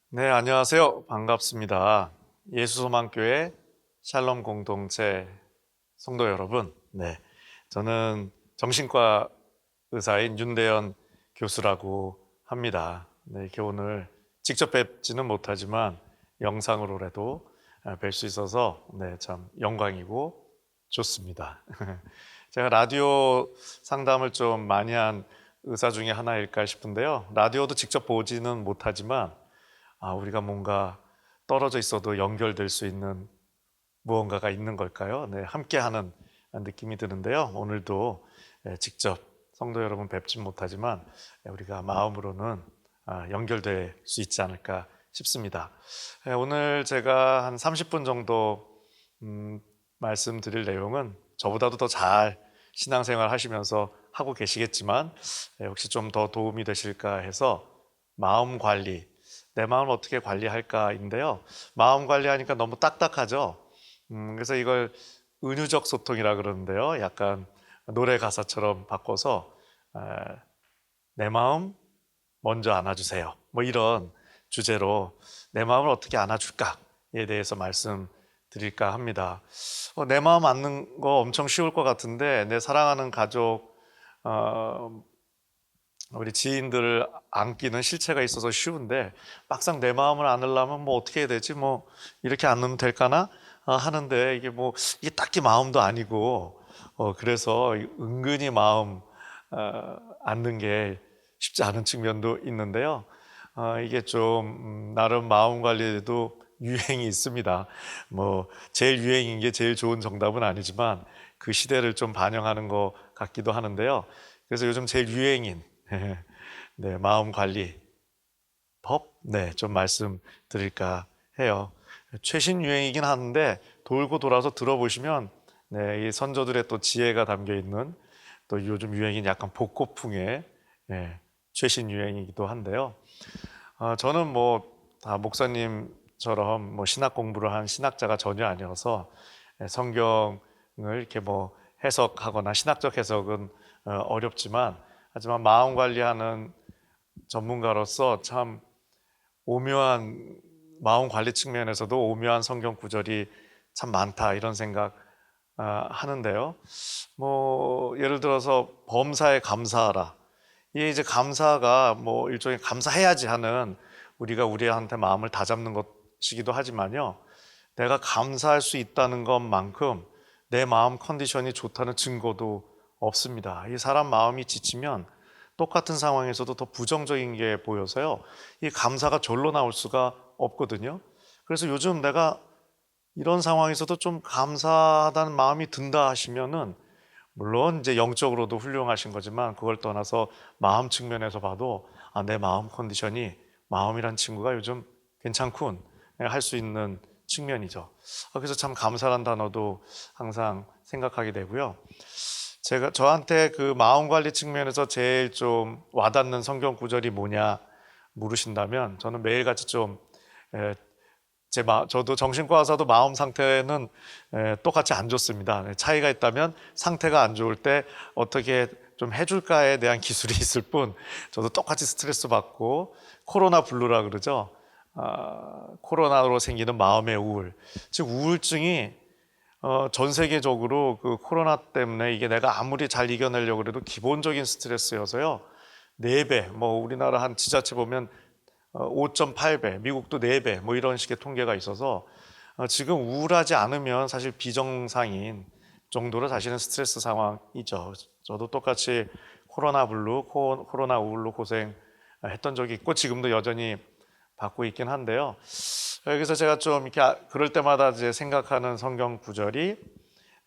네, 안녕하세요. 반갑습니다. 예수소망교회 샬롬 공동체 성도 여러분. 네, 저는 정신과 의사인 윤대현 교수라고 합니다. 네, 이렇게 오늘 직접 뵙지는 못하지만 영상으로라도 뵐 수 있어서 참 영광이고 좋습니다. 제가 라디오 상담을 좀 많이 한 의사 중에 하나일까 싶은데요. 라디오도 직접 보지는 못하지만 우리가 뭔가 떨어져 있어도 연결될 수 있는 무언가가 있는 걸까요? 네, 함께하는 느낌이 드는데요. 오늘도 직접 성도 여러분 뵙진 못하지만 우리가 마음으로는 연결될 수 있지 않을까 싶습니다. 오늘 제가 한 30분 정도 말씀드릴 내용은 저보다도 더 잘 신앙생활 하시면서 하고 계시겠지만 혹시 좀 더 도움이 되실까 해서 마음 관리, 내 마음을 어떻게 관리할까인데요. 마음 관리하니까 너무 딱딱하죠. 그래서 이걸 은유적 소통이라 그러는데요. 약간 노래 가사처럼 바꿔서 내 마음 먼저 안아주세요. 뭐 이런 주제로 내 마음을 어떻게 안아줄까에 대해서 말씀드릴까 합니다. 내 마음 안는 거 엄청 쉬울 것 같은데 내 사랑하는 가족, 우리 지인들을 안기는 실체가 있어서 쉬운데 막상 내 마음을 안으려면 뭐 어떻게 해야 되지? 뭐 이렇게 안으면 될까나? 하는데 이게 딱히 마음도 아니고 그래서 은근히 마음 안는 게 쉽지 않은 측면도 있는데요. 이게 좀 나름 마음 관리에도 유행이 있습니다. 뭐 제일 유행인 게 제일 좋은 정답은 아니지만 그 시대를 좀 반영하는 것 같기도 하는데요. 그래서 요즘 제일 유행인 네, 마음 관리 법, 좀 말씀드릴까 해요. 최신 유행이긴 한데 돌고 돌아서 들어보시면 이 선조들의 또 지혜가 담겨 있는 또 요즘 유행인 약간 복고풍의 최신 유행이기도 한데요. 저는 뭐 다 목사님처럼 뭐 신학 공부를 한 신학자가 전혀 아니어서 성경을 이렇게 뭐 해석하거나 신학적 해석은 어렵지만 하지만 마음 관리하는 전문가로서 참 오묘한 마음 관리 측면에서도 오묘한 성경 구절이 참 많다 이런 생각 하는데요. 뭐 예를 들어서 범사에 감사하라. 이게 이제 감사가 뭐 일종의 감사해야지 하는 우리가 우리한테 마음을 다잡는 것이기도 하지만요. 내가 감사할 수 있다는 것만큼 내 마음 컨디션이 좋다는 증거도 없습니다. 이 사람 마음이 지치면 똑같은 상황에서도 더 부정적인 게 보여서요. 이 감사가 절로 나올 수가 없거든요. 그래서 요즘 내가 이런 상황에서도 좀 감사하다는 마음이 든다 하시면은 물론 이제 영적으로도 훌륭하신 거지만 그걸 떠나서 마음 측면에서 봐도 내 마음 컨디션이 마음이란 친구가 요즘 괜찮군 할 수 있는 측면이죠. 그래서 참 감사란 단어도 항상 생각하게 되고요. 제가 저한테 그 마음 관리 측면에서 제일 좀 와닿는 성경 구절이 뭐냐 물으신다면 저는 매일같이 좀 저도 정신과 의사도 마음 상태는 똑같이 안 좋습니다. 차이가 있다면 상태가 안 좋을 때 어떻게 좀 해줄까에 대한 기술이 있을 뿐 저도 똑같이 스트레스 받고 코로나 블루라 그러죠. 코로나로 생기는 마음의 우울. 즉 우울증이 전 세계적으로 그 코로나 때문에 이게 내가 아무리 잘 이겨내려고 해도 기본적인 스트레스여서요. 4배, 뭐 우리나라 한 지자체 보면 5.8배, 미국도 4배, 뭐 이런 식의 통계가 있어서 지금 우울하지 않으면 사실 비정상인 정도로 사실은 스트레스 상황이죠. 저도 똑같이 코로나 블루, 코로나 우울로 고생했던 적이 있고 지금도 여전히 받고 있긴 한데요. 여기서 제가 좀 이렇게 그럴 때마다 이제 생각하는 성경 구절이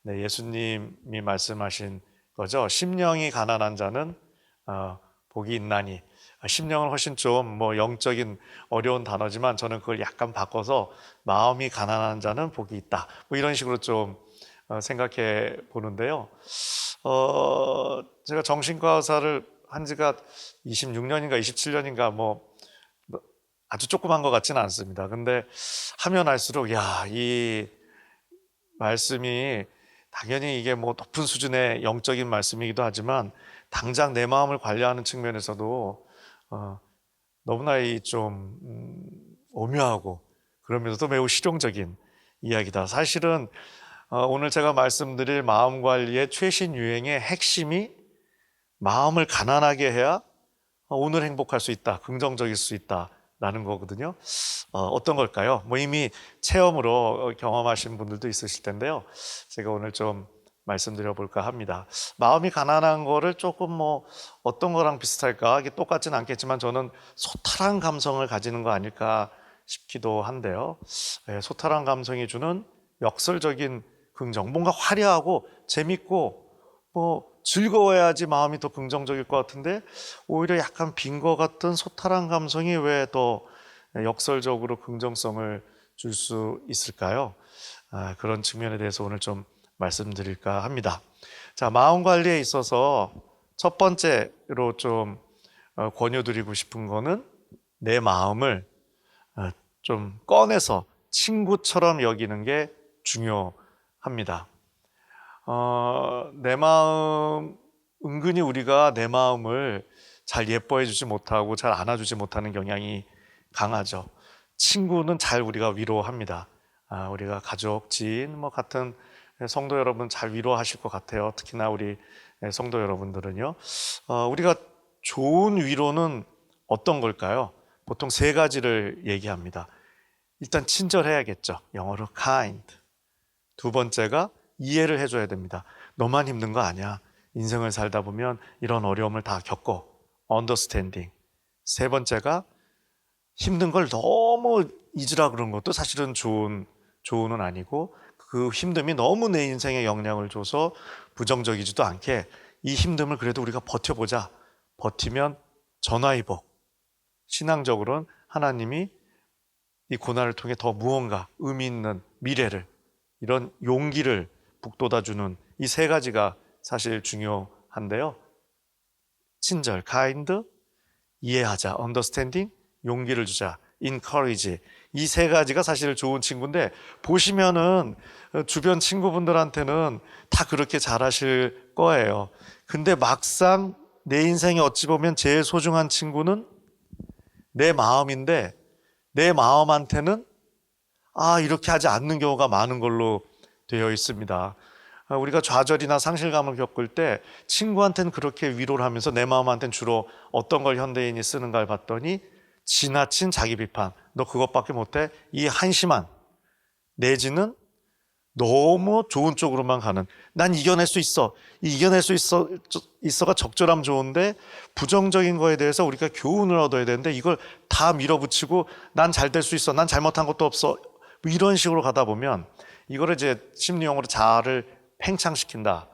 예수님이 말씀하신 거죠. 심령이 가난한 자는 복이 있나니. 심령은 훨씬 좀 뭐 영적인 어려운 단어지만 저는 그걸 약간 바꿔서 마음이 가난한 자는 복이 있다. 뭐 이런 식으로 좀 생각해 보는데요. 제가 정신과 의사를 한 지가 26년인가 27년인가 뭐 아주 조그만 것 같지는 않습니다. 근데 하면 할수록 이 말씀이 당연히 이게 뭐 높은 수준의 영적인 말씀이기도 하지만 당장 내 마음을 관리하는 측면에서도 너무나 오묘하고 그러면서도 매우 실용적인 이야기다. 사실은 오늘 제가 말씀드릴 마음 관리의 최신 유행의 핵심이 마음을 가난하게 해야 오늘 행복할 수 있다, 긍정적일 수 있다라는 거거든요. 어떤 걸까요? 뭐 이미 체험으로 경험하신 분들도 있으실 텐데요. 제가 오늘 좀 말씀드려 볼까 합니다. 마음이 가난한 거를 조금 뭐 어떤 거랑 비슷할까? 이게 똑같진 않겠지만 저는 소탈한 감성을 가지는 거 아닐까 싶기도 한데요. 소탈한 감성이 주는 역설적인 긍정, 뭔가 화려하고 재밌고 뭐 즐거워야지 마음이 더 긍정적일 것 같은데 오히려 약간 빈 것 같은 소탈한 감성이 왜 더 역설적으로 긍정성을 줄 수 있을까요? 그런 측면에 대해서 오늘 좀 말씀드릴까 합니다. 자, 마음 관리에 있어서 첫 번째로 좀 권유드리고 싶은 거는 내 마음을 좀 꺼내서 친구처럼 여기는 게 중요합니다. 내 마음, 은근히 우리가 내 마음을 잘 예뻐해 주지 못하고 잘 안아주지 못하는 경향이 강하죠. 친구는 잘 우리가 위로합니다. 우리가 가족, 지인, 뭐 같은 성도 여러분 잘 위로하실 것 같아요. 특히나 우리 성도 여러분들은요. 우리가 좋은 위로는 어떤 걸까요? 보통 세 가지를 얘기합니다. 일단 친절해야겠죠. 영어로 kind. 두 번째가 이해를 해줘야 됩니다. 너만 힘든 거 아니야. 인생을 살다 보면 이런 어려움을 다 겪어. understanding. 세 번째가 힘든 걸 너무 잊으라 그런 것도 사실은 조언은 아니고 그 힘듦이 너무 내 인생에 영향을 줘서 부정적이지도 않게 이 힘듦을 그래도 우리가 버텨보자. 버티면 전화위복. 신앙적으로는 하나님이 이 고난을 통해 더 무언가 의미 있는 미래를 이런 용기를 북돋아주는 이 세 가지가 사실 중요한데요. 친절, kind, 이해하자, understanding, 용기를 주자, encourage. 이 세 가지가 사실 좋은 친구인데 보시면은 주변 친구분들한테는 다 그렇게 잘하실 거예요. 근데 막상 내 인생에 어찌 보면 제일 소중한 친구는 내 마음인데 내 마음한테는 이렇게 하지 않는 경우가 많은 걸로 되어 있습니다. 우리가 좌절이나 상실감을 겪을 때 친구한테는 그렇게 위로를 하면서 내 마음한테는 주로 어떤 걸 현대인이 쓰는가를 봤더니 지나친 자기 비판, 너 그것밖에 못해? 이 한심한 내지는 너무 좋은 쪽으로만 가는 난 이겨낼 수 있어. 이겨낼 수 있어가 적절하면 좋은데 부정적인 거에 대해서 우리가 교훈을 얻어야 되는데 이걸 다 밀어붙이고 난 잘 될 수 있어. 난 잘못한 것도 없어. 뭐 이런 식으로 가다 보면 이거를 이제 심리용어로 자아를 팽창시킨다.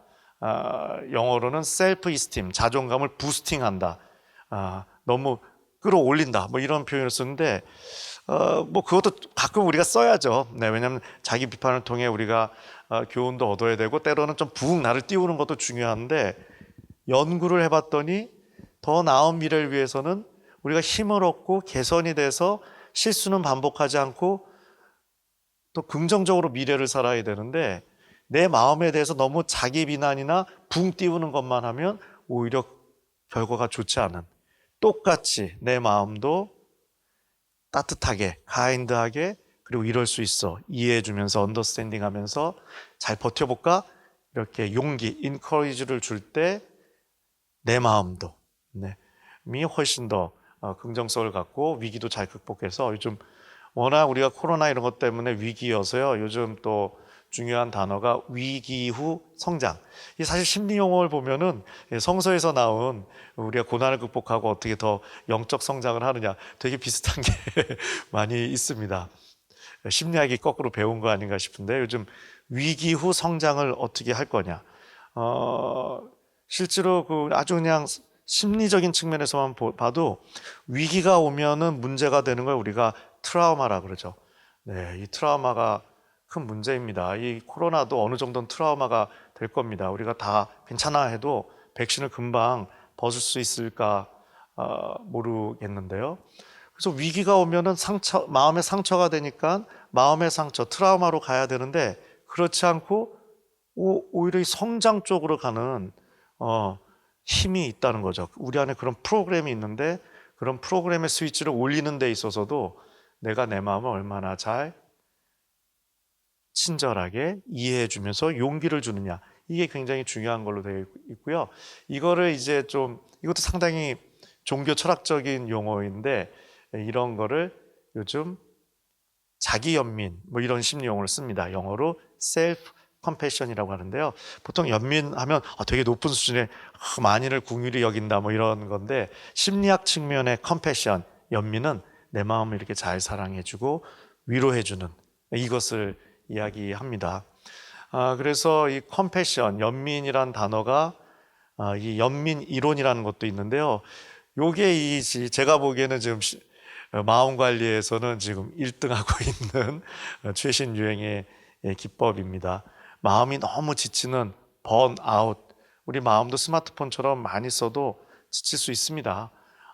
영어로는 셀프 이스팀, 자존감을 부스팅한다. 너무 끌어올린다. 뭐 이런 표현을 쓰는데 뭐 그것도 가끔 우리가 써야죠. 네, 왜냐하면 자기 비판을 통해 우리가 교훈도 얻어야 되고 때로는 좀 부욱 나를 띄우는 것도 중요한데 연구를 해봤더니 더 나은 미래를 위해서는 우리가 힘을 얻고 개선이 돼서 실수는 반복하지 않고 또 긍정적으로 미래를 살아야 되는데 내 마음에 대해서 너무 자기 비난이나 붕 띄우는 것만 하면 오히려 결과가 좋지 않은 똑같이 내 마음도 따뜻하게, 카인드하게 그리고 이럴 수 있어 이해해주면서 언더스탠딩 하면서 잘 버텨볼까? 이렇게 용기, 인커리지를 줄 때 내 마음도 훨씬 더 긍정성을 갖고 위기도 잘 극복해서 요즘 워낙 우리가 코로나 이런 것 때문에 위기여서요. 요즘 또 중요한 단어가 위기 후 성장. 이 사실 심리 용어를 보면은 성서에서 나온 우리가 고난을 극복하고 어떻게 더 영적 성장을 하느냐 되게 비슷한 게 많이 있습니다. 심리학이 거꾸로 배운 거 아닌가 싶은데 요즘 위기 후 성장을 어떻게 할 거냐. 실제로 그 아주 그냥 심리적인 측면에서만 봐도 위기가 오면은 문제가 되는 걸 우리가 트라우마라 그러죠. 네, 이 트라우마가 큰 문제입니다. 이 코로나도 어느 정도는 트라우마가 될 겁니다. 우리가 다 괜찮아 해도 백신을 금방 벗을 수 있을까 모르겠는데요. 그래서 위기가 오면은 마음의 상처가 되니까 마음의 상처, 트라우마로 가야 되는데 그렇지 않고 오히려 이 성장 쪽으로 가는 힘이 있다는 거죠. 우리 안에 그런 프로그램이 있는데 그런 프로그램의 스위치를 올리는 데 있어서도 내가 내 마음을 얼마나 잘 친절하게 이해해 주면서 용기를 주느냐, 이게 굉장히 중요한 걸로 되어 있고요. 이거를 이제 좀, 이것도 상당히 종교 철학적인 용어인데, 이런 거를 요즘 자기 연민 뭐 이런 심리 용어를 씁니다. 영어로 self compassion이라고 하는데요. 보통 연민하면 되게 높은 수준의 만인을 긍휼히 여긴다 뭐 이런 건데, 심리학 측면의 compassion, 연민은 내 마음을 이렇게 잘 사랑해주고 위로해주는 이것을 이야기합니다. 그래서 이 compassion, 연민이란 단어가 이 연민 이론이라는 것도 있는데요. 요게 제가 보기에는 지금 마음 관리에서는 지금 1등하고 있는 최신 유행의 기법입니다. 마음이 너무 지치는 번아웃, 우리 마음도 스마트폰처럼 많이 써도 지칠 수 있습니다.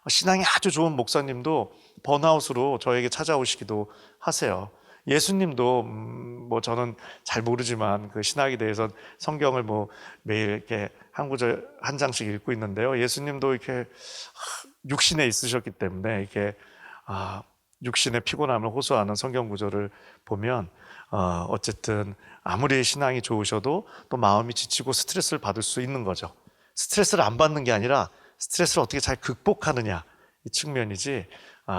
신앙이 아주 좋은 목사님도 번아웃으로 저에게 찾아오시기도 하세요. 예수님도 뭐 저는 잘 모르지만 그 신학에 대해서 성경을 뭐 매일 이렇게 한 구절 한 장씩 읽고 있는데요. 예수님도 이렇게 육신에 있으셨기 때문에 이렇게 육신의 피곤함을 호소하는 성경 구절을 보면 어쨌든 아무리 신앙이 좋으셔도 또 마음이 지치고 스트레스를 받을 수 있는 거죠. 스트레스를 안 받는 게 아니라 스트레스를 어떻게 잘 극복하느냐, 이 측면이지,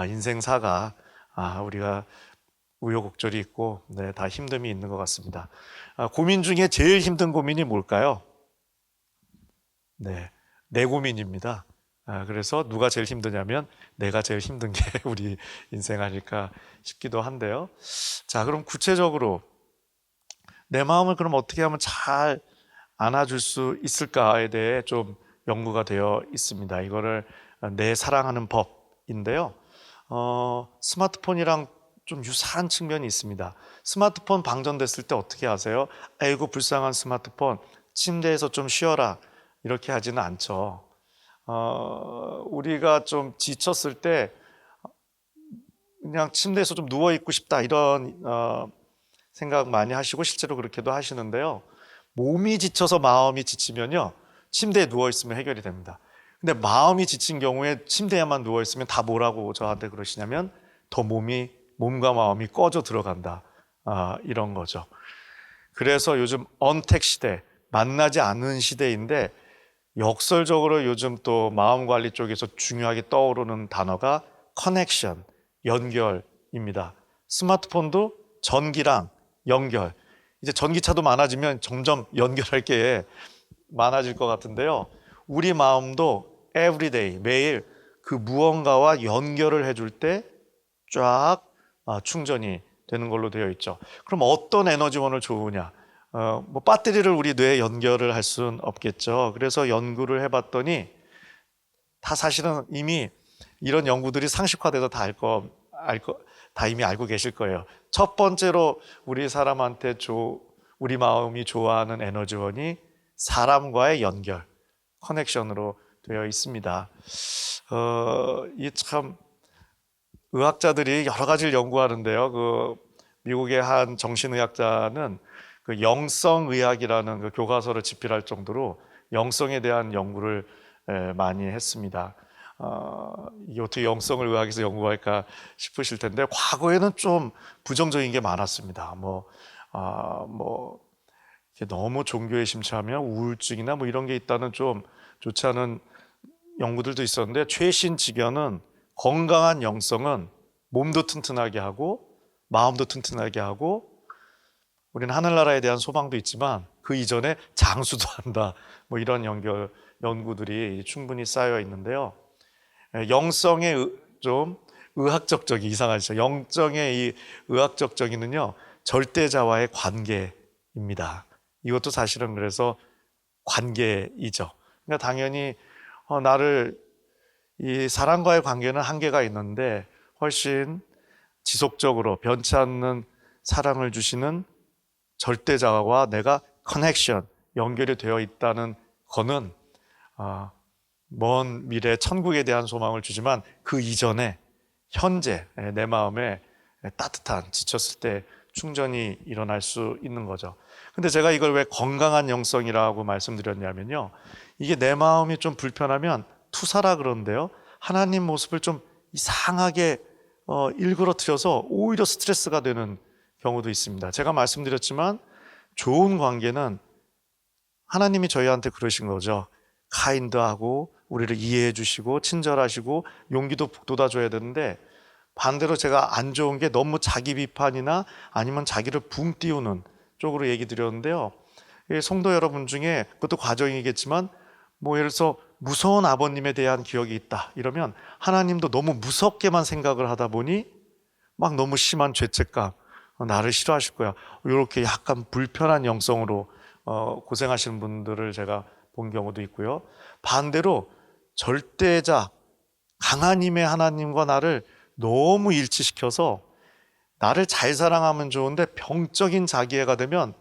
인생사가 우리가 우여곡절이 있고 다 힘듦이 있는 것 같습니다. 고민 중에 제일 힘든 고민이 뭘까요? 내 고민입니다. 그래서 누가 제일 힘드냐면 내가 제일 힘든 게 우리 인생 아닐까 싶기도 한데요. 자, 그럼 구체적으로 내 마음을 그럼 어떻게 하면 잘 안아줄 수 있을까에 대해 좀 연구가 되어 있습니다. 이거를 내 사랑하는 법인데요. 스마트폰이랑 좀 유사한 측면이 있습니다. 스마트폰 방전됐을 때 어떻게 하세요? 아이고 불쌍한 스마트폰, 침대에서 좀 쉬어라, 이렇게 하지는 않죠. 우리가 좀 지쳤을 때 그냥 침대에서 좀 누워있고 싶다, 이런 생각 많이 하시고 실제로 그렇게도 하시는데요. 몸이 지쳐서 마음이 지치면요, 침대에 누워있으면 해결이 됩니다. 근데 마음이 지친 경우에 침대에만 누워있으면 다 뭐라고 저한테 그러시냐면 더 몸과 마음이 꺼져 들어간다, 이런 거죠. 그래서 요즘 언택 시대, 만나지 않은 시대인데 역설적으로 요즘 또 마음관리 쪽에서 중요하게 떠오르는 단어가 커넥션, 연결입니다. 스마트폰도 전기랑 연결, 이제 전기차도 많아지면 점점 연결할 게 많아질 것 같은데요. 우리 마음도 everyday, 매일 그 무언가와 연결을 해줄 때 쫙 충전이 되는 걸로 되어 있죠. 그럼 어떤 에너지원을 주느냐? 뭐 배터리를 우리 뇌에 연결을 할 수는 없겠죠. 그래서 연구를 해봤더니 다 사실은 이미 이런 연구들이 상식화돼서 다 이미 알고 계실 거예요. 첫 번째로 우리 사람한테 우리 마음이 좋아하는 에너지원이 사람과의 연결, 커넥션으로 되어 있습니다. 이 참 의학자들이 여러 가지를 연구하는데요. 그 미국의 한 정신의학자는 그 영성의학이라는 그 교과서를 집필할 정도로 영성에 대한 연구를 많이 했습니다. 이게 어떻게 영성을 의학에서 연구할까 싶으실 텐데, 과거에는 좀 부정적인 게 많았습니다. 너무 종교에 심취하면 우울증이나 뭐 이런 게 있다는 좀 좋지 않은 연구들도 있었는데, 최신 지견은 건강한 영성은 몸도 튼튼하게 하고 마음도 튼튼하게 하고 우리는 하늘나라에 대한 소망도 있지만 그 이전에 장수도 한다, 뭐 이런 연구들이 충분히 쌓여 있는데요. 영성의 좀 의학적 적이 이상하죠. 영성의 이 의학적 적이는요, 절대자와의 관계입니다. 이것도 사실은 그래서 관계이죠. 그러니까 당연히 이 사람과의 관계는 한계가 있는데 훨씬 지속적으로 변치 않는 사랑을 주시는 절대자와 내가 커넥션, 연결이 되어 있다는 거는 먼 미래 천국에 대한 소망을 주지만 그 이전에 현재 내 마음에 따뜻한, 지쳤을 때 충전이 일어날 수 있는 거죠. 근데 제가 이걸 왜 건강한 영성이라고 말씀드렸냐면요, 이게 내 마음이 좀 불편하면 투사라 그러는데요, 하나님 모습을 좀 이상하게 일그러뜨려서 오히려 스트레스가 되는 경우도 있습니다. 제가 말씀드렸지만 좋은 관계는 하나님이 저희한테 그러신 거죠. 카인드하고 우리를 이해해 주시고 친절하시고 용기도 북돋아줘야 되는데, 반대로 제가 안 좋은 게 너무 자기 비판이나 아니면 자기를 붕 띄우는 쪽으로 얘기 드렸는데요. 성도 여러분 중에 그것도 과정이겠지만 뭐 예를 들어서 무서운 아버님에 대한 기억이 있다 이러면 하나님도 너무 무섭게만 생각을 하다 보니 막 너무 심한 죄책감, 나를 싫어하실 거야, 이렇게 약간 불편한 영성으로 고생하시는 분들을 제가 본 경우도 있고요. 반대로 절대자 강한 힘의 하나님과 나를 너무 일치시켜서 나를 잘 사랑하면 좋은데 병적인 자기애가 되면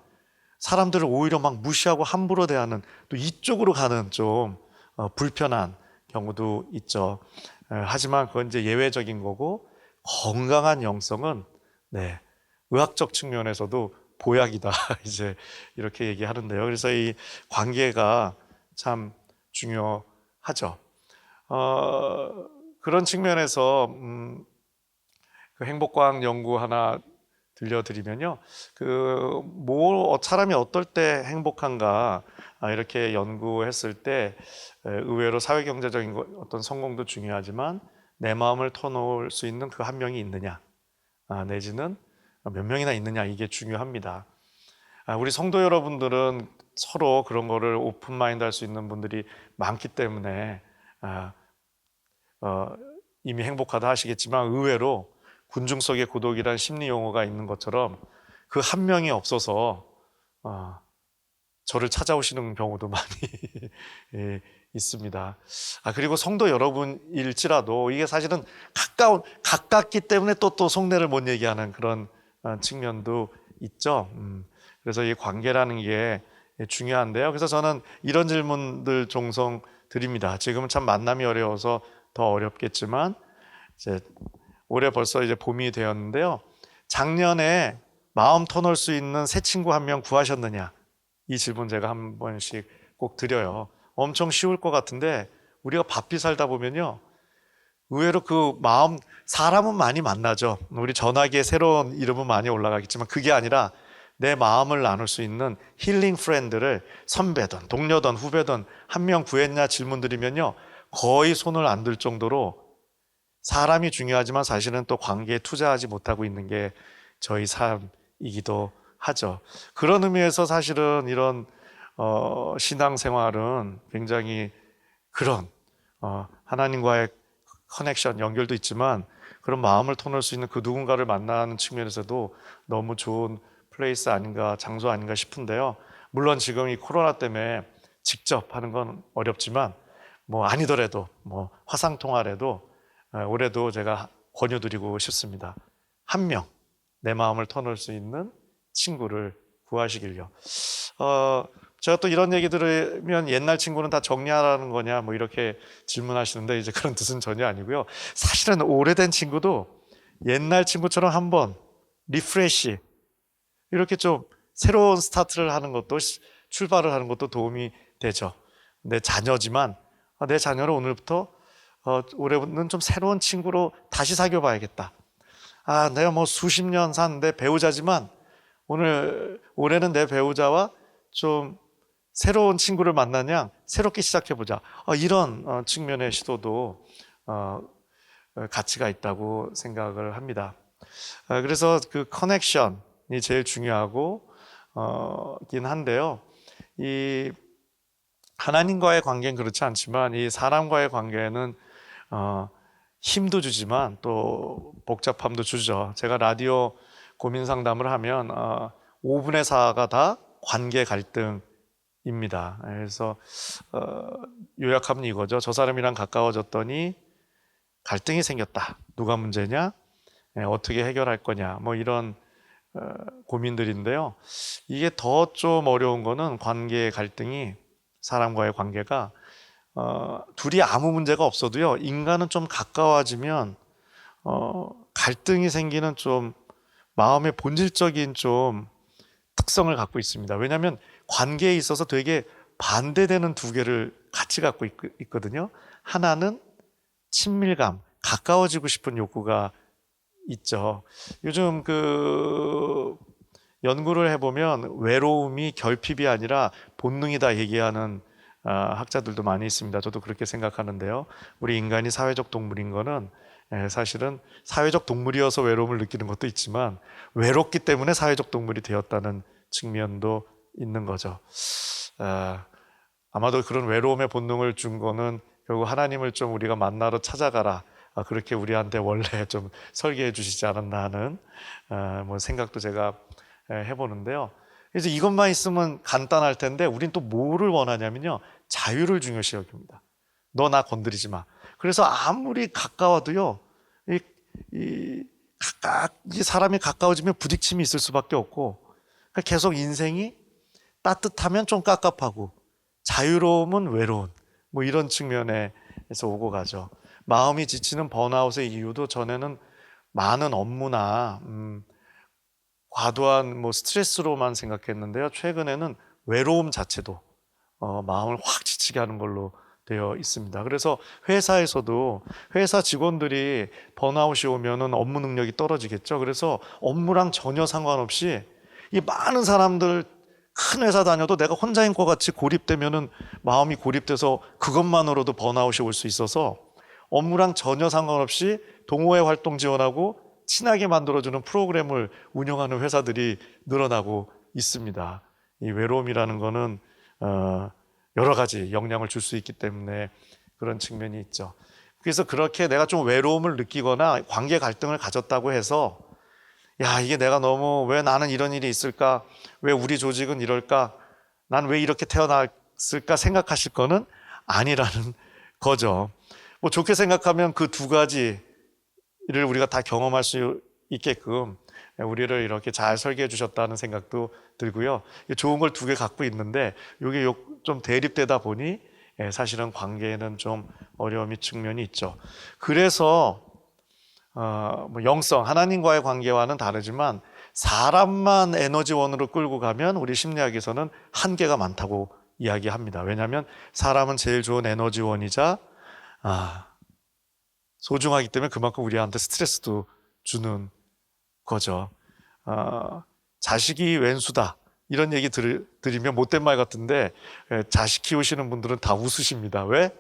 사람들을 오히려 막 무시하고 함부로 대하는, 또 이쪽으로 가는 좀 불편한 경우도 있죠. 하지만 그건 이제 예외적인 거고, 건강한 영성은 의학적 측면에서도 보약이다 이제 이렇게 얘기하는데요. 그래서 이 관계가 참 중요하죠. 그런 측면에서 그 행복과학 연구 하나 들려드리면요, 사람이 어떨 때 행복한가 이렇게 연구했을 때 의외로 사회경제적인 어떤 성공도 중요하지만 내 마음을 터놓을 수 있는 그 한 명이 있느냐, 내지는 몇 명이나 있느냐, 이게 중요합니다. 우리 성도 여러분들은 서로 그런 거를 오픈 마인드 할 수 있는 분들이 많기 때문에 이미 행복하다 하시겠지만, 의외로 군중 속의 고독이란 심리 용어가 있는 것처럼 그 한 명이 없어서 저를 찾아오시는 경우도 많이 있습니다. 그리고 성도 여러분일지라도 이게 사실은 가깝기 때문에 또 속내를 못 얘기하는 그런 측면도 있죠. 그래서 이 관계라는 게 중요한데요. 그래서 저는 이런 질문들 종종 드립니다. 지금은 참 만남이 어려워서 더 어렵겠지만, 이제 올해 벌써 이제 봄이 되었는데요. 작년에 마음 터놓을 수 있는 새 친구 한 명 구하셨느냐? 이 질문 제가 한 번씩 꼭 드려요. 엄청 쉬울 것 같은데 우리가 바삐 살다 보면요, 의외로 그 마음, 사람은 많이 만나죠. 우리 전화기에 새로운 이름은 많이 올라가겠지만 그게 아니라 내 마음을 나눌 수 있는 힐링 프렌드를 선배든 동료든 후배든 한 명 구했냐 질문 드리면요, 거의 손을 안 들 정도로 사람이 중요하지만 사실은 또 관계에 투자하지 못하고 있는 게 저희 삶이기도 하죠. 그런 의미에서 사실은 이런 신앙생활은 굉장히 그런 하나님과의 커넥션, 연결도 있지만 그런 마음을 터놓을 수 있는 그 누군가를 만나는 측면에서도 너무 좋은 플레이스 아닌가, 장소 아닌가 싶은데요. 물론 지금 이 코로나 때문에 직접 하는 건 어렵지만 뭐 아니더라도 뭐 화상통화라도 올해도 제가 권유드리고 싶습니다. 한 명, 내 마음을 터놓을 수 있는 친구를 구하시길요. 제가 또 이런 얘기 들으면 옛날 친구는 다 정리하라는 거냐 뭐 이렇게 질문하시는데, 이제 그런 뜻은 전혀 아니고요. 사실은 오래된 친구도 옛날 친구처럼 한번 리프레시, 이렇게 좀 새로운 스타트를 하는 것도, 출발을 하는 것도 도움이 되죠. 내 자녀지만 내 자녀를 오늘부터 올해는 좀 새로운 친구로 다시 사귀어 봐야겠다. 내가 뭐 수십 년 산 내 배우자지만 올해는 내 배우자와 좀 새로운 친구를 만나냐, 새롭게 시작해보자. 이런 측면의 시도도 가치가 있다고 생각을 합니다. 그래서 그 커넥션이 제일 중요하고 긴 한데요. 이 하나님과의 관계는 그렇지 않지만 이 사람과의 관계는 힘도 주지만 또 복잡함도 주죠. 제가 라디오 고민 상담을 하면 5분의 4가 다 관계 갈등입니다. 그래서 요약하면 이거죠. 저 사람이랑 가까워졌더니 갈등이 생겼다. 누가 문제냐? 어떻게 해결할 거냐? 뭐 이런 고민들인데요. 이게 더 좀 어려운 거는 관계의 갈등이, 사람과의 관계가 둘이 아무 문제가 없어도요, 인간은 좀 가까워지면 갈등이 생기는 좀 마음의 본질적인 좀 특성을 갖고 있습니다. 왜냐하면 관계에 있어서 되게 반대되는 두 개를 같이 갖고 있거든요. 하나는 친밀감, 가까워지고 싶은 욕구가 있죠. 요즘 그 연구를 해보면 외로움이 결핍이 아니라 본능이다 얘기하는 학자들도 많이 있습니다. 저도 그렇게 생각하는데요. 우리 인간이 사회적 동물인 거는 사실은 사회적 동물이어서 외로움을 느끼는 것도 있지만 외롭기 때문에 사회적 동물이 되었다는 측면도 있는 거죠. 아마도 그런 외로움의 본능을 준 거는 결국 하나님을 좀 우리가 만나러 찾아가라. 그렇게 우리한테 원래 좀 설계해 주시지 않았나 하는 뭐 생각도 제가 해보는데요. 그래서 이것만 있으면 간단할 텐데 우린 또 뭐를 원하냐면요. 자유를 중요시 여깁니다. 너 나 건드리지 마. 그래서 아무리 가까워도요. 이 사람이 가까워지면 부딪힘이 있을 수밖에 없고 그러니까 계속 인생이 따뜻하면 좀 깝깝하고 자유로움은 외로운 뭐 이런 측면에서 오고 가죠. 마음이 지치는 번아웃의 이유도 전에는 많은 업무나 과도한 뭐 스트레스로만 생각했는데요. 최근에는 외로움 자체도 마음을 확 지치게 하는 걸로 되어 있습니다. 그래서 회사에서도 회사 직원들이 번아웃이 오면은 업무 능력이 떨어지겠죠. 그래서 업무랑 전혀 상관없이 이 많은 사람들 큰 회사 다녀도 내가 혼자인 것 같이 고립되면은 마음이 고립돼서 그것만으로도 번아웃이 올 수 있어서 업무랑 전혀 상관없이 동호회 활동 지원하고 친하게 만들어주는 프로그램을 운영하는 회사들이 늘어나고 있습니다. 이 외로움이라는 거는 여러 가지 영향을 줄 수 있기 때문에 그런 측면이 있죠. 그래서 그렇게 내가 좀 외로움을 느끼거나 관계 갈등을 가졌다고 해서 야, 이게 내가 너무 왜 나는 이런 일이 있을까? 왜 우리 조직은 이럴까? 난 왜 이렇게 태어났을까? 생각하실 거는 아니라는 거죠. 뭐 좋게 생각하면 그 두 가지를 우리가 다 경험할 수 있게끔 우리를 이렇게 잘 설계해 주셨다는 생각도 들고요. 좋은 걸 두 개 갖고 있는데 이게 좀 대립되다 보니 사실은 관계에는 좀 어려움이 측면이 있죠. 그래서 뭐 영성, 하나님과의 관계와는 다르지만 사람만 에너지원으로 끌고 가면 우리 심리학에서는 한계가 많다고 이야기합니다. 왜냐하면 사람은 제일 좋은 에너지원이자 소중하기 때문에 그만큼 우리한테 스트레스도 주는 거죠. 자식이 웬수다. 이런 얘기 드리면 못된 말 같은데 자식 키우시는 분들은 다 웃으십니다. 왜?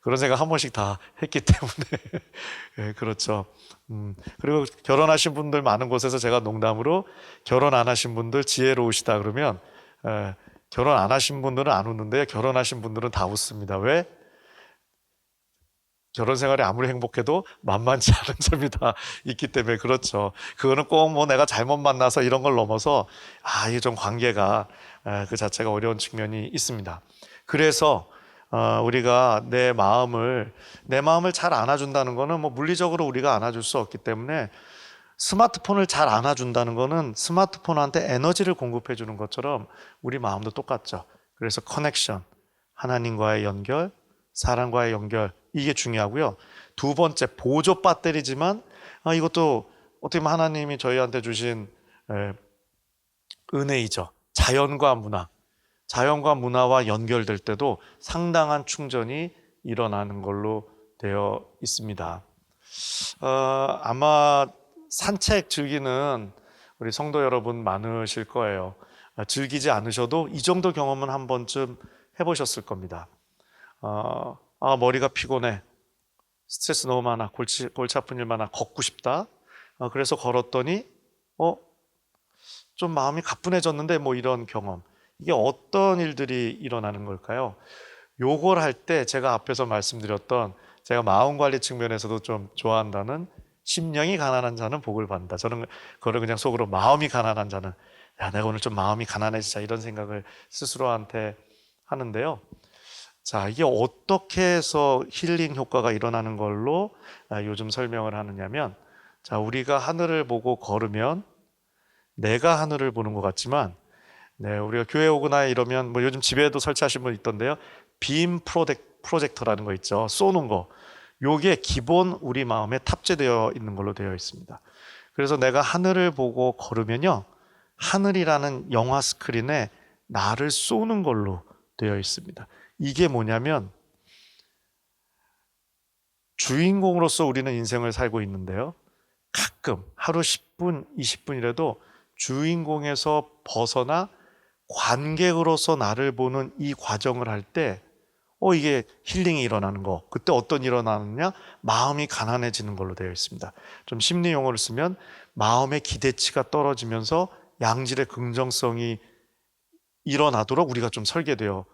그런 생각 한 번씩 다 했기 때문에. 그렇죠. 그리고 결혼하신 분들 많은 곳에서 제가 농담으로 결혼 안 하신 분들 지혜로우시다 그러면 결혼 안 하신 분들은 안 웃는데 결혼하신 분들은 다 웃습니다. 왜? 결혼 생활이 아무리 행복해도 만만치 않은 점이 다 있기 때문에 그렇죠. 그거는 꼭 뭐 내가 잘못 만나서 이런 걸 넘어서 이게 좀 관계가 그 자체가 어려운 측면이 있습니다. 그래서 우리가 내 마음을 잘 안아준다는 거는 뭐 물리적으로 우리가 안아줄 수 없기 때문에 스마트폰을 잘 안아준다는 거는 스마트폰한테 에너지를 공급해 주는 것처럼 우리 마음도 똑같죠. 그래서 커넥션, 하나님과의 연결, 사람과의 연결 이게 중요하고요. 두 번째 보조 배터리지만 이것도 어떻게 보면 하나님이 저희한테 주신 은혜이죠. 자연과 문화와 연결될 때도 상당한 충전이 일어나는 걸로 되어 있습니다. 아마 산책 즐기는 우리 성도 여러분 많으실 거예요. 즐기지 않으셔도 이 정도 경험은 한 번쯤 해보셨을 겁니다. 머리가 피곤해. 스트레스 너무 많아. 골치 아픈 일 많아. 걷고 싶다. 그래서 걸었더니 좀 마음이 가뿐해졌는데 뭐 이런 경험. 이게 어떤 일들이 일어나는 걸까요? 요걸 할 때 제가 앞에서 말씀드렸던 제가 마음 관리 측면에서도 좀 좋아한다는 심령이 가난한 자는 복을 받는다. 저는 그거를 그냥 속으로 마음이 가난한 자는 내가 오늘 좀 마음이 가난해지자 이런 생각을 스스로한테 하는데요. 자, 이게 어떻게 해서 힐링 효과가 일어나는 걸로 요즘 설명을 하느냐면 자, 우리가 하늘을 보고 걸으면 내가 하늘을 보는 것 같지만 우리가 교회 오거나 이러면 뭐 요즘 집에도 설치하신 분 있던데요. 빔 프로젝터라는 거 있죠. 쏘는 거. 요게 기본 우리 마음에 탑재되어 있는 걸로 되어 있습니다. 그래서 내가 하늘을 보고 걸으면요. 하늘이라는 영화 스크린에 나를 쏘는 걸로 되어 있습니다. 이게 뭐냐면 주인공으로서 우리는 인생을 살고 있는데요. 가끔 하루 10분, 20분이라도 주인공에서 벗어나 관객으로서 나를 보는 이 과정을 할 때 이게 힐링이 일어나는 거. 그때 어떤 일어나느냐? 마음이 가난해지는 걸로 되어 있습니다. 좀 심리 용어를 쓰면 마음의 기대치가 떨어지면서 양질의 긍정성이 일어나도록 우리가 좀 설계되어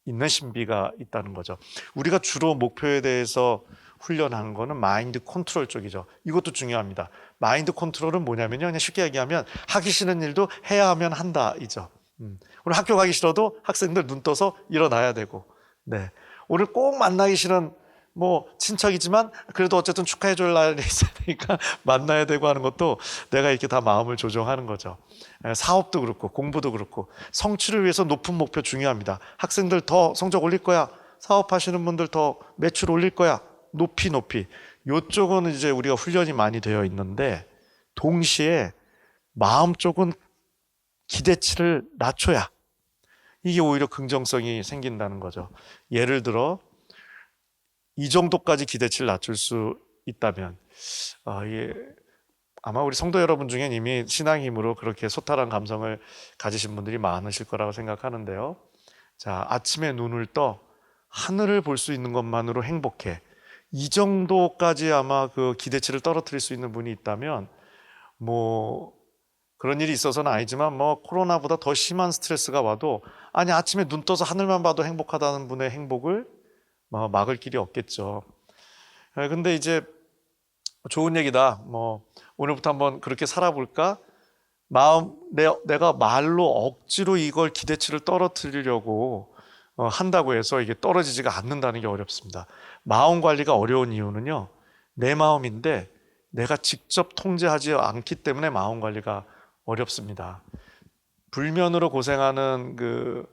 있는 신비가 있다는 거죠. 우리가 주로 목표에 대해서 훈련하는 거는 마인드 컨트롤 쪽이죠. 이것도 중요합니다. 마인드 컨트롤은 뭐냐면요. 그냥 쉽게 얘기하면 하기 싫은 일도 해야 하면 한다 이죠. 오늘 학교 가기 싫어도 학생들 눈 떠서 일어나야 되고, 네. 오늘 꼭 만나기 싫은 친척이지만 그래도 어쨌든 축하해 줄 날이 있어야 되니까 만나야 되고 하는 것도 내가 이렇게 다 마음을 조정하는 거죠. 사업도 그렇고 공부도 그렇고 성취를 위해서 높은 목표 중요합니다. 학생들 더 성적 올릴 거야. 사업하시는 분들 더 매출 올릴 거야. 높이. 이쪽은 이제 우리가 훈련이 많이 되어 있는데 동시에 마음 쪽은 기대치를 낮춰야 이게 오히려 긍정성이 생긴다는 거죠. 예를 들어 이 정도까지 기대치를 낮출 수 있다면 아마 우리 성도 여러분 중엔 이미 신앙의 힘으로 그렇게 소탈한 감성을 가지신 분들이 많으실 거라고 생각하는데요. 자, 아침에 눈을 떠 하늘을 볼 수 있는 것만으로 행복해. 이 정도까지 아마 그 기대치를 떨어뜨릴 수 있는 분이 있다면 그런 일이 있어서는 아니지만 코로나보다 더 심한 스트레스가 와도 아니 아침에 눈 떠서 하늘만 봐도 행복하다는 분의 행복을 막을 길이 없겠죠. 근데 이제 좋은 얘기다. 오늘부터 한번 그렇게 살아볼까? 내가 말로 억지로 이걸 기대치를 떨어뜨리려고 한다고 해서 이게 떨어지지가 않는다는 게 어렵습니다. 마음 관리가 어려운 이유는요. 내 마음인데 내가 직접 통제하지 않기 때문에 마음 관리가 어렵습니다. 불면으로 고생하는 그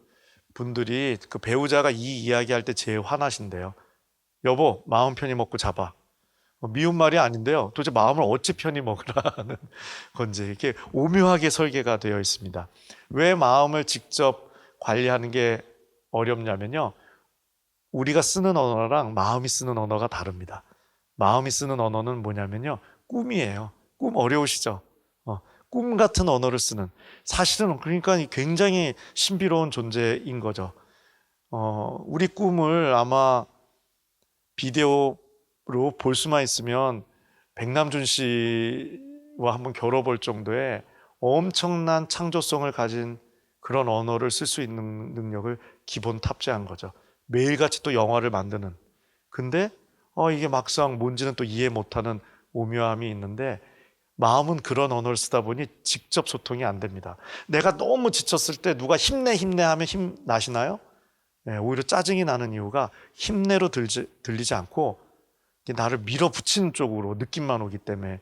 분들이 그 배우자가 이 이야기할 때 제일 화나신대요. 여보, 마음 편히 먹고 자봐. 미운 말이 아닌데요. 도대체 마음을 어찌 편히 먹으라는 건지 이렇게 오묘하게 설계가 되어 있습니다. 왜 마음을 직접 관리하는 게 어렵냐면요. 우리가 쓰는 언어랑 마음이 쓰는 언어가 다릅니다. 마음이 쓰는 언어는 뭐냐면요. 꿈이에요. 꿈 어려우시죠? 꿈 같은 언어를 쓰는, 사실은 그러니까 굉장히 신비로운 존재인 거죠. 우리 꿈을 아마 비디오로 볼 수만 있으면 백남준 씨와 한번 겨뤄볼 정도의 엄청난 창조성을 가진 그런 언어를 쓸 수 있는 능력을 기본 탑재한 거죠. 매일같이 또 영화를 만드는. 근데 이게 막상 뭔지는 또 이해 못하는 오묘함이 있는데 마음은 그런 언어를 쓰다 보니 직접 소통이 안 됩니다. 내가 너무 지쳤을 때 누가 힘내 하면 힘 나시나요? 네, 오히려 짜증이 나는 이유가 힘내로 들리지 않고 나를 밀어붙이는 쪽으로 느낌만 오기 때문에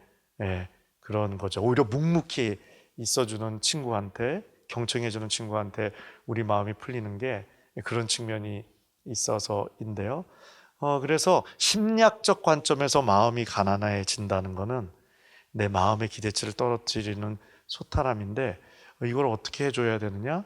그런 거죠. 오히려 묵묵히 있어주는 친구한테, 경청해주는 친구한테 우리 마음이 풀리는 게 그런 측면이 있어서인데요. 그래서 심리학적 관점에서 마음이 가난해진다는 거는 내 마음의 기대치를 떨어뜨리는 소탈함인데 이걸 어떻게 해줘야 되느냐?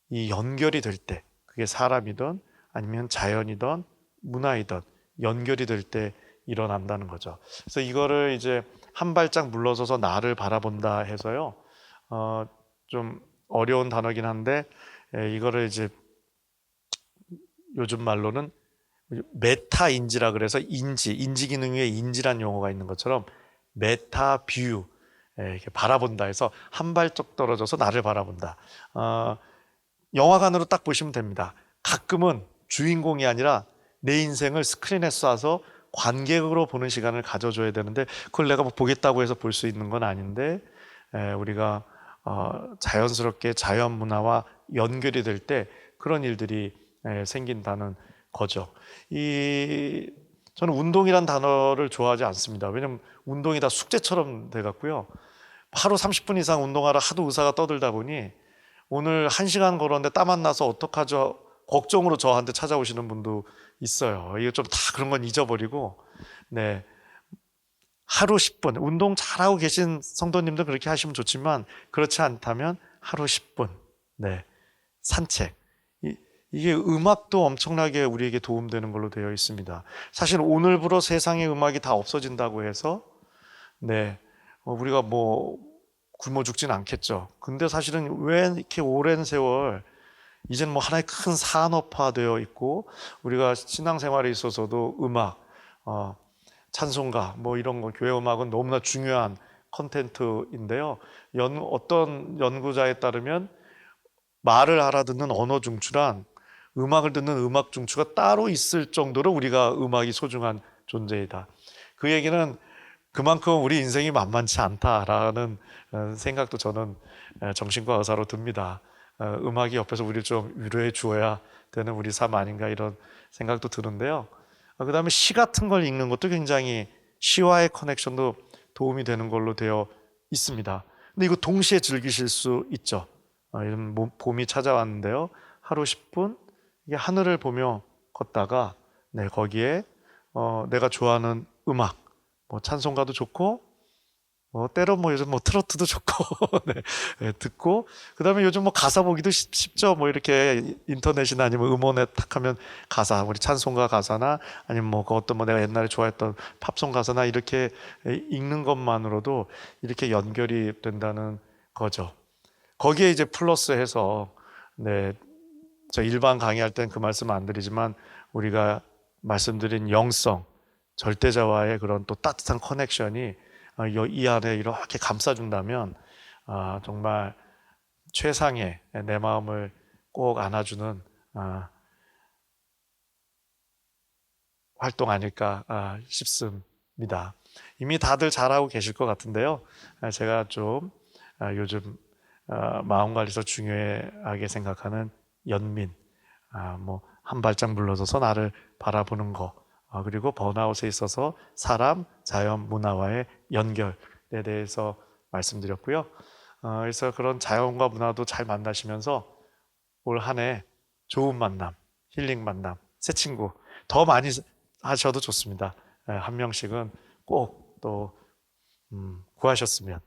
이 연결이 될 때, 그게 사람이든 아니면 자연이든 문화이든 연결이 될 때 일어난다는 거죠. 그래서 이거를 이제 한 발짝 물러서서 나를 바라본다 해서요. 좀 어려운 단어긴 한데 이거를 이제 요즘 말로는 메타인지라 그래서 인지 기능 위에 인지란 용어가 있는 것처럼 메타 뷰, 이렇게 바라본다 해서 한 발짝 떨어져서 나를 바라본다. 영화관으로 딱 보시면 됩니다. 가끔은 주인공이 아니라 내 인생을 스크린에 쏴서 관객으로 보는 시간을 가져줘야 되는데 그걸 내가 보겠다고 해서 볼 수 있는 건 아닌데 우리가 자연스럽게 자연 문화와 연결이 될 때 그런 일들이 생긴다는 거죠. 저는 운동이란 단어를 좋아하지 않습니다. 왜냐하면 운동이 다 숙제처럼 돼갖고요. 하루 30분 이상 운동하라 하도 의사가 떠들다 보니 오늘 1시간 걸었는데 땀 안 나서 어떡하죠? 걱정으로 저한테 찾아오시는 분도 있어요. 이거 좀 다 그런 건 잊어버리고, 네. 하루 10분, 운동 잘하고 계신 성도님들 그렇게 하시면 좋지만, 그렇지 않다면 하루 10분, 네. 산책. 이게 음악도 엄청나게 우리에게 도움되는 걸로 되어 있습니다. 사실 오늘부로 세상의 음악이 다 없어진다고 해서 네, 우리가 뭐 굶어 죽진 않겠죠. 근데 사실은 왜 이렇게 오랜 세월 이제는 뭐 하나의 큰 산업화되어 있고 우리가 신앙생활에 있어서도 음악, 어, 찬송가 뭐 이런 거 교회 음악은 너무나 중요한 컨텐츠인데요. 어떤 연구자에 따르면 말을 알아듣는 언어 중추랑 음악을 듣는 음악 중추가 따로 있을 정도로 우리가 음악이 소중한 존재이다. 그 얘기는 그만큼 우리 인생이 만만치 않다라는 생각도 저는 정신과 의사로 듭니다. 음악이 옆에서 우리를 좀 위로해 주어야 되는 우리 삶 아닌가 이런 생각도 드는데요. 그 다음에 시 같은 걸 읽는 것도 굉장히 시와의 커넥션도 도움이 되는 걸로 되어 있습니다. 근데 이거 동시에 즐기실 수 있죠. 이런 봄이 찾아왔는데요. 하루 10분 이게 하늘을 보며 걷다가 네, 거기에 내가 좋아하는 음악, 뭐 찬송가도 좋고 때로 뭐 요즘 뭐 트로트도 좋고 네, 네, 듣고 그다음에 요즘 뭐 가사 보기도 쉽죠. 뭐 이렇게 인터넷이나 아니면 음원에 탁 하면 가사 우리 찬송가 가사나 아니면 뭐 그 어떤 뭐 내가 옛날에 좋아했던 팝송 가사나 이렇게 읽는 것만으로도 이렇게 연결이 된다는 거죠. 거기에 이제 플러스해서 네, 저 일반 강의할 땐 그 말씀 안 드리지만 우리가 말씀드린 영성, 절대자와의 그런 또 따뜻한 커넥션이 이 안에 이렇게 감싸준다면 정말 최상의 내 마음을 꼭 안아주는 활동 아닐까 싶습니다. 이미 다들 잘하고 계실 것 같은데요. 제가 좀 요즘 마음 관리에서 중요하게 생각하는 연민, 뭐 한 발짝 물러서서 나를 바라보는 거, 그리고 번아웃에 있어서 사람, 자연, 문화와의 연결에 대해서 말씀드렸고요. 그래서 그런 자연과 문화도 잘 만나시면서 올 한 해 좋은 만남, 힐링 만남, 새 친구 더 많이 하셔도 좋습니다. 한 명씩은 꼭 또 구하셨으면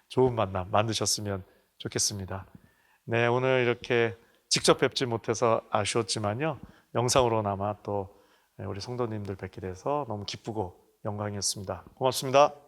좋은 만남 만드셨으면 좋겠습니다. 네, 오늘 이렇게 직접 뵙지 못해서 아쉬웠지만요. 영상으로나마 또 우리 성도님들 뵙게 돼서 너무 기쁘고 영광이었습니다. 고맙습니다.